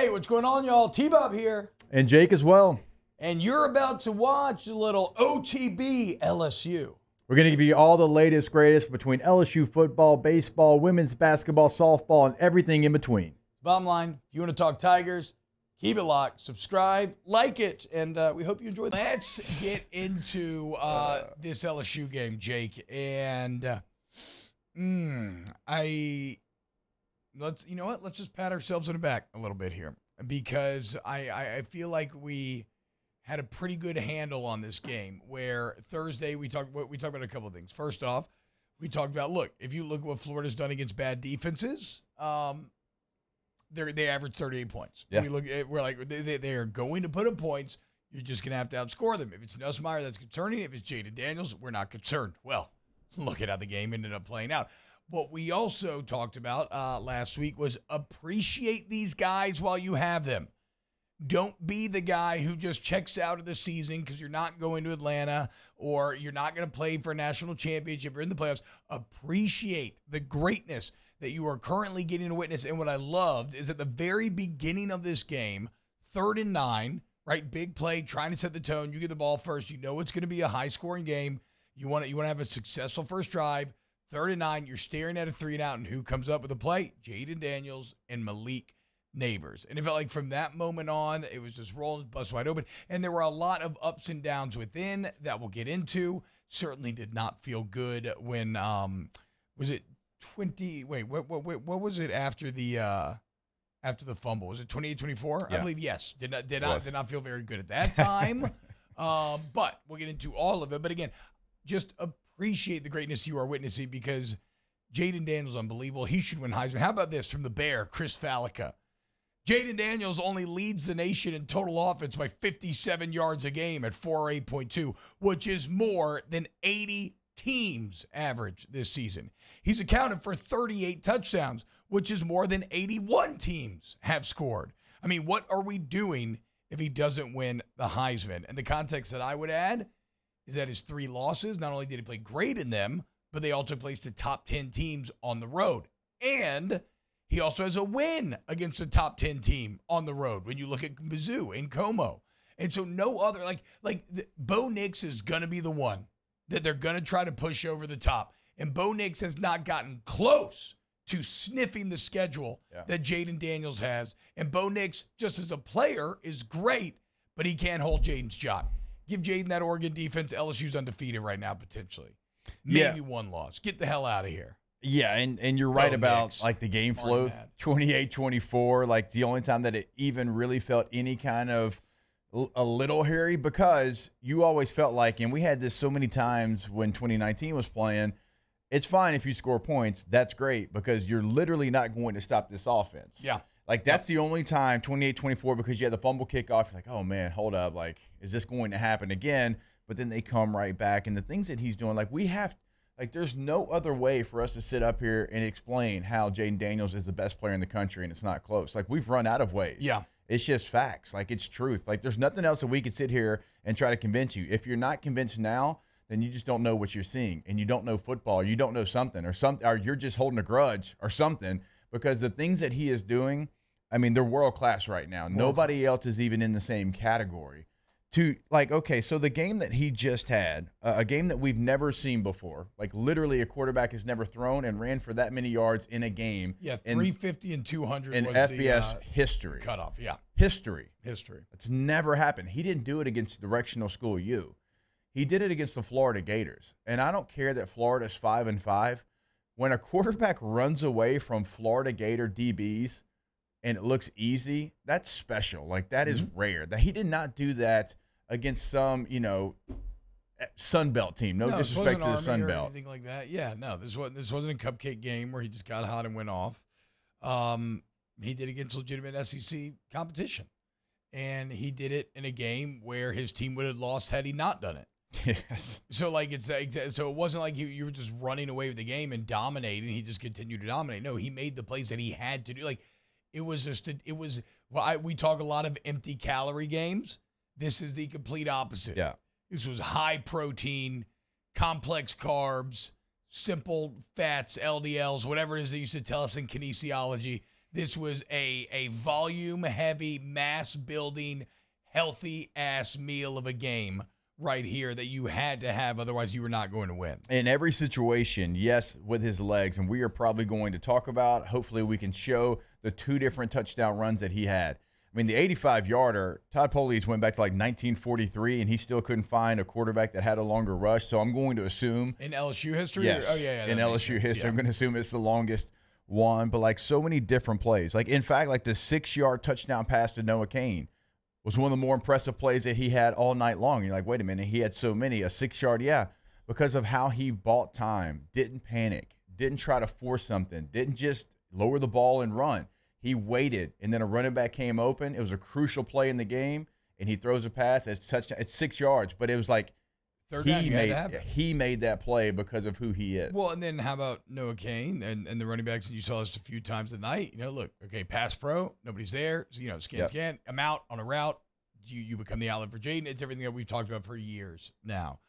Hey, what's going on, y'all? T-Bob here. And Jake as well. And you're about to watch a little OTB LSU. We're going to give you all the latest, greatest between LSU football, baseball, women's basketball, softball, and everything in between. Bottom line, if you want to talk Tigers, keep it locked, subscribe, like it, and we hope you enjoy it. Let's get into this LSU game, Jake. And let's just pat ourselves on the back a little bit here, because I feel like we had a pretty good handle on this game, where Thursday we talked about a couple of things. First off, we talked about, look, if you look at what Florida's done against bad defenses, they average 38 points. Yeah. We're like, they are going to put up points. You're just going to have to outscore them. If it's Nussmeier, that's concerning. If it's Jayden Daniels, we're not concerned. Well, look at how the game ended up playing out. What we also talked about last week was appreciate these guys while you have them. Don't be the guy who just checks out of the season because you're not going to Atlanta or you're not going to play for a national championship or in the playoffs. Appreciate the greatness that you are currently getting to witness. And what I loved is at the very beginning of this game, 3rd and 9, right? Big play, trying to set the tone. You get the ball first. You know it's going to be a high-scoring game. You want to have a successful first drive. 3rd and 9, you're staring at a 3-and-out, and who comes up with the play? Jayden Daniels and Malik Neighbors. And it felt like from that moment on, it was just rolling, bust wide open. And there were a lot of ups and downs within that we'll get into. Certainly did not feel good when, was it 20? Wait, what was it after the fumble? Was it 28-24? Yeah. I believe yes. Did not feel very good at that time. But we'll get into all of it. But again, just appreciate the greatness you are witnessing, because Jayden Daniels unbelievable. He should win Heisman. How about this from the Bear, Chris Fallica? Jayden Daniels only leads the nation in total offense by 57 yards a game at 408.2, which is more than 80 teams average this season. He's accounted for 38 touchdowns, which is more than 81 teams have scored. I mean, what are we doing if he doesn't win the Heisman? And the context that I would add is that his 3 losses, not only did he play great in them, but they also placed the top 10 teams on the road. And he also has a win against a top 10 team on the road when you look at Mizzou and Como. And so no other, Bo Nix is going to be the one that they're going to try to push over the top. And Bo Nix has not gotten close to sniffing the schedule that Jayden Daniels has. And Bo Nix, just as a player, is great, but he can't hold Jayden's job. Give Jayden that Oregon defense. LSU's undefeated right now, potentially. Maybe one loss. Get the hell out of here. Yeah, and you're right about like the game flow, 28-24, like the only time that it even really felt any kind of a little hairy, because you always felt like, and we had this so many times when 2019 was playing, it's fine if you score points. That's great, because you're literally not going to stop this offense. Yeah. Like, that's the only time, 28-24, because you had the fumble kickoff. You're like, oh, man, hold up. Like, is this going to happen again? But then they come right back. And the things that he's doing, like, there's no other way for us to sit up here and explain how Jayden Daniels is the best player in the country and it's not close. Like, we've run out of ways. Yeah. It's just facts. Like, it's truth. Like, there's nothing else that we could sit here and try to convince you. If you're not convinced now, then you just don't know what you're seeing, and you don't know football, or you don't know something, or you're just holding a grudge or something, because the things that he is doing, I mean, they're world-class right now. Nobody else is even in the same category. So the game that he just had, a game that we've never seen before, like literally a quarterback has never thrown and ran for that many yards in a game. Yeah, 350 and 200 in was FBS the history. Cutoff, yeah. History. It's never happened. He didn't do it against directional school U. He did it against the Florida Gators. And I don't care that Florida's 5-5. When a quarterback runs away from Florida Gator DBs and it looks easy, that's special. Like, that is rare. That he did not do that against some, Sun Belt team. No disrespect to the Sun Belt. Anything like that. Yeah, no, this wasn't a cupcake game where he just got hot and went off. He did it against legitimate SEC competition. And he did it in a game where his team would have lost had he not done it. Yes. So it wasn't like you were just running away with the game and dominating. He just continued to dominate. No, he made the plays that he had to do. Like, we talk a lot of empty calorie games. This is the complete opposite. Yeah. This was high protein, complex carbs, simple fats, LDLs, whatever it is they used to tell us in kinesiology. This was a volume-heavy, mass-building, healthy-ass meal of a game right here that you had to have, otherwise you were not going to win. In every situation, yes, with his legs, and we are probably going to talk about, hopefully we can show the 2 different touchdown runs that he had. I mean, the 85-yarder, Todd Poli's went back to like 1943, and he still couldn't find a quarterback that had a longer rush, so I'm going to assume. In LSU history? Yes, Oh, yeah. in LSU history, I'm going to assume it's the longest one, but like so many different plays. Like, in fact, like the 6-yard touchdown pass to Noah Cain was one of the more impressive plays that he had all night long. You're like, wait a minute, he had so many. A 6-yard, yeah, because of how he bought time, didn't panic, didn't try to force something, didn't just lower the ball and run. He waited, and then a running back came open. It was a crucial play in the game, and he throws a pass. It's 6 yards, but it was like he made that play because of who he is. Well, and then how about Noah Cain and the running backs? And you saw this a few times tonight. Look, okay, pass pro, nobody's there. So, scan. I'm out on a route. You become the outlet for Jayden. It's everything that we've talked about for years now.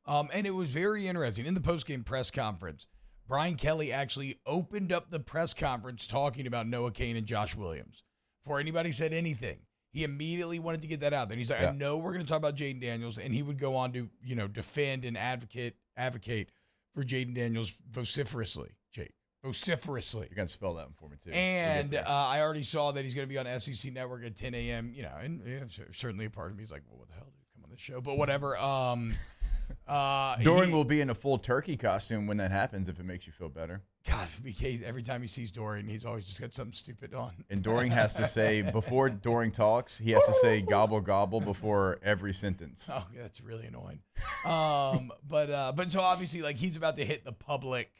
And it was very interesting. In the postgame press conference, Brian Kelly actually opened up the press conference talking about Noah Cain and Josh Williams. Before anybody said anything, he immediately wanted to get that out there. And he's like, I know we're going to talk about Jayden Daniels, and he would go on to, defend and advocate for Jayden Daniels vociferously. Vociferously. You're going to spell that one for me, too. And I already saw that he's going to be on SEC Network at 10 a.m., and certainly a part of me is like, well, what the hell, dude, come on the show. But whatever. Dorian will be in a full turkey costume when that happens, if it makes you feel better. God, every time he sees Dorian, he's always just got something stupid on. And Dorian has to say, before Dorian talks, he has to say gobble, gobble before every sentence. Oh, that's really annoying. But so obviously, like, he's about to hit the public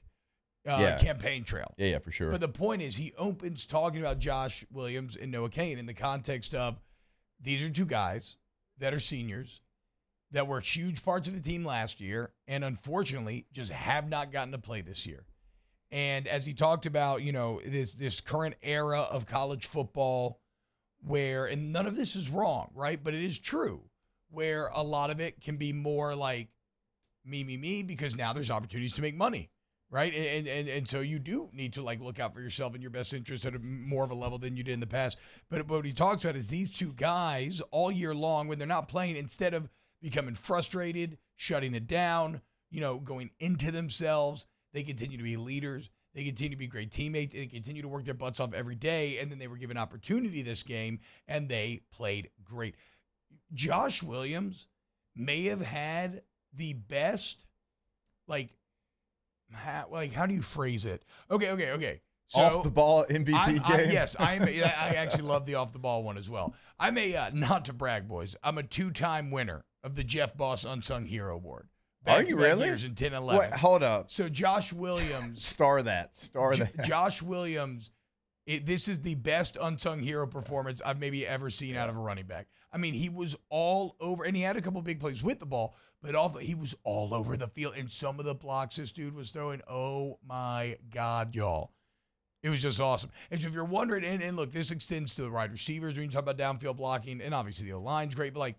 campaign trail. Yeah, for sure. But the point is, he opens talking about Josh Williams and Noah Cain in the context of these are 2 guys that are seniors that were huge parts of the team last year and unfortunately just have not gotten to play this year. And as he talked about, this current era of college football where, and none of this is wrong, right? But it is true, where a lot of it can be more like me, because now there's opportunities to make money, right? And so you do need to like look out for yourself and your best interests at more of a level than you did in the past. But what he talks about is these 2 guys all year long, when they're not playing, instead of becoming frustrated, shutting it down, going into themselves, they continue to be leaders. They continue to be great teammates. They continue to work their butts off every day. And then they were given opportunity this game, and they played great. Josh Williams may have had the best, how do you phrase it? Okay. So, off the ball MVP game. Yes, I actually love the off the ball one as well. I'm not to brag, boys, I'm a 2-time winner of the Jeff Boss Unsung Hero Award. Are you really? Years in 10 and 11. Wait, hold up. So Josh Williams. Star that. Josh Williams, this is the best unsung hero performance I've maybe ever seen out of a running back. I mean, he was all over, and he had a couple big plays with the ball, but he was all over the field. And some of the blocks this dude was throwing, oh my God, y'all. It was just awesome. And so if you're wondering, and look, this extends to the wide receivers when you talk about downfield blocking, and obviously the O-line's great, but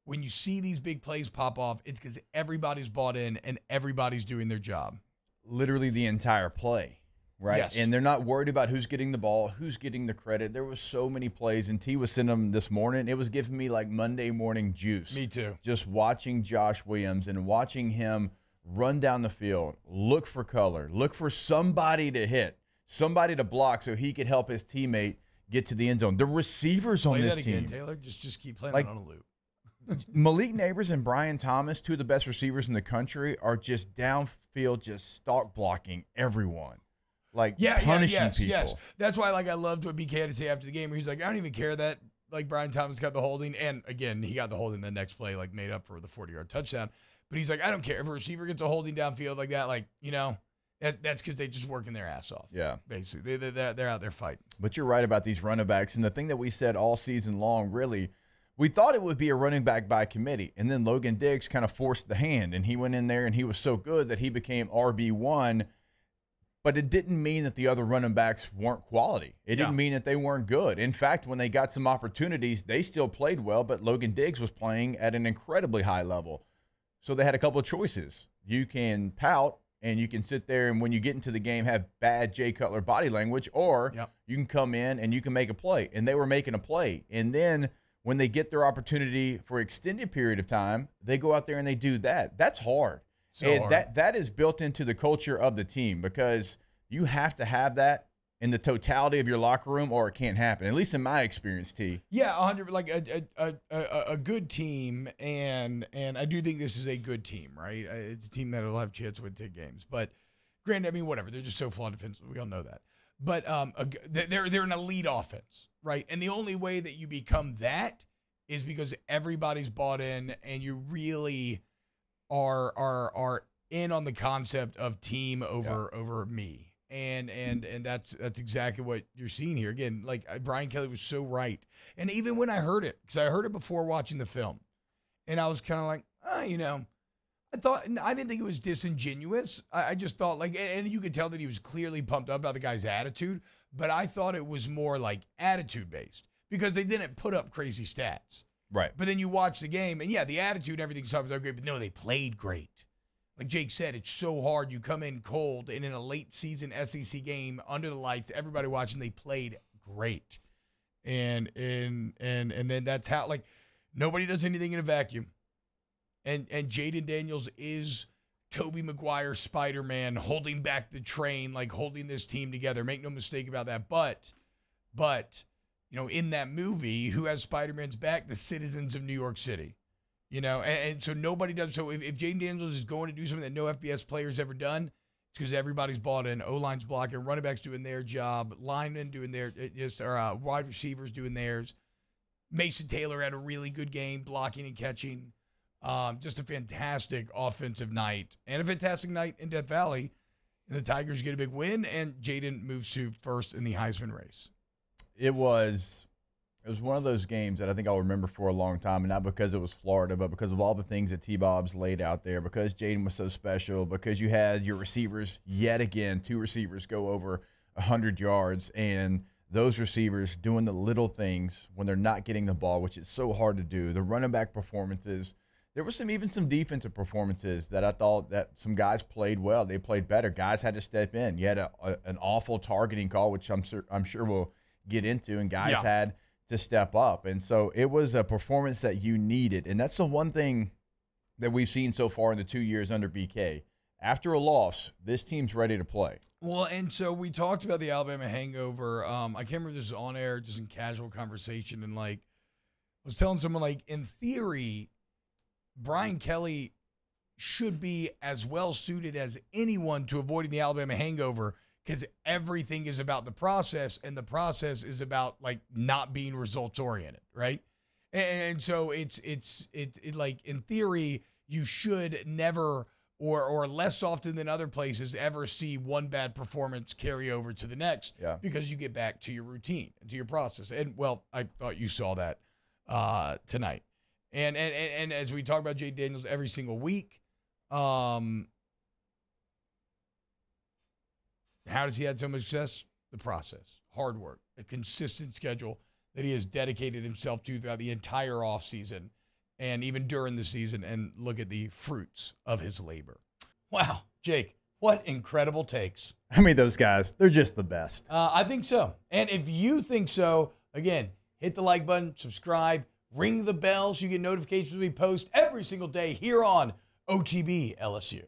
when you see these big plays pop off, it's because everybody's bought in and everybody's doing their job. Literally the entire play, right? Yes. And they're not worried about who's getting the ball, who's getting the credit. There was so many plays, and T was sending them this morning. It was giving me like Monday morning juice. Me too. Just watching Josh Williams and watching him run down the field, look for color, look for somebody to hit, somebody to block so he could help his teammate get to the end zone. The receivers on this team. Play that again, Taylor. Just keep playing that on a loop. Malik Neighbors and Brian Thomas, 2 of the best receivers in the country, are just downfield, just stalk blocking everyone. Punishing people. Yes. That's why I loved what BK had to say after the game, where he's like, I don't even care that Brian Thomas got the holding. And again, he got the holding the next play, made up for the 40-yard touchdown. But he's like, I don't care. If a receiver gets a holding downfield like that, that's because they just working their ass off. Yeah. Basically. They're out there fighting. But you're right about these running backs. And the thing that we said all season long, really, we thought it would be a running back by committee. And then Logan Diggs kind of forced the hand. And he went in there and he was so good that he became RB1. But it didn't mean that the other running backs weren't quality. It didn't mean that they weren't good. In fact, when they got some opportunities, they still played well. But Logan Diggs was playing at an incredibly high level. So they had a couple of choices. You can pout and you can sit there and when you get into the game have bad Jay Cutler body language, or you can come in and you can make a play. And they were making a play. And then when they get their opportunity for extended period of time, they go out there and they do that. That's hard. And that is built into the culture of the team, because you have to have that in the totality of your locker room, or it can't happen. At least in my experience, T. Yeah, 100. Like a good team, and I do think this is a good team, right? It's a team that'll have a chance to win 10 games. But granted, I mean, whatever. They're just so flawed defensively. We all know that. But they're an elite offense, right? And the only way that you become that is because everybody's bought in, and you really are in on the concept of team over me. And that's exactly what you're seeing here. Again, like Brian Kelly was so right. And even when I heard it, because I heard it before watching the film, and I was kind of like, I didn't think it was disingenuous. I just thought and you could tell that he was clearly pumped up about the guy's attitude, but I thought it was more like attitude based, because they didn't put up crazy stats. Right. But then you watch the game, and the attitude and everything was great, but no, they played great. Like Jake said, it's so hard. You come in cold, and in a late season SEC game under the lights, everybody watching, they played great. And then that's how, nobody does anything in a vacuum. And Jayden Daniels is Tobey Maguire Spider-Man holding back the train, holding this team together. Make no mistake about that. But in that movie, who has Spider-Man's back? The citizens of New York City. And so nobody does. So if Jayden Daniels is going to do something that no FBS player's ever done, it's because everybody's bought in. O-line's blocking, running backs doing their job, linemen doing their, wide receivers doing theirs. Mason Taylor had a really good game, blocking and catching. Just a fantastic offensive night, and a fantastic night in Death Valley. And the Tigers get a big win, and Jayden moves to first in the Heisman race. It was one of those games that I think I'll remember for a long time, and not because it was Florida, but because of all the things that T-Bob's laid out there, because Jayden was so special, because you had your receivers, yet again, 2 receivers go over 100 yards, and those receivers doing the little things when they're not getting the ball, which is so hard to do. The running back performances, there were even some defensive performances that I thought that some guys played well. They played better. Guys had to step in. You had an awful targeting call, which I'm sure we'll get into, and guys had to step up. And so it was a performance that you needed. And that's the one thing that we've seen so far in the 2 years under BK. After a loss, this team's ready to play. Well, and so we talked about the Alabama hangover. I can't remember if this was on air, just in casual conversation. And I was telling someone, in theory, Brian Kelly should be as well suited as anyone to avoiding the Alabama hangover, because everything is about the process, and the process is about not being results oriented, right? And so it's in theory, you should never or less often than other places ever see one bad performance carry over to the next, because you get back to your routine and to your process. And I thought you saw that tonight. And as we talk about Jayden Daniels every single week, how does he have so much success? The process, hard work, a consistent schedule that he has dedicated himself to throughout the entire offseason and even during the season, and look at the fruits of his labor. Wow, Jake, what incredible takes. I mean, those guys, they're just the best. I think so. And if you think so, again, hit the like button, subscribe, ring the bell so you get notifications when we post every single day here on OTB LSU.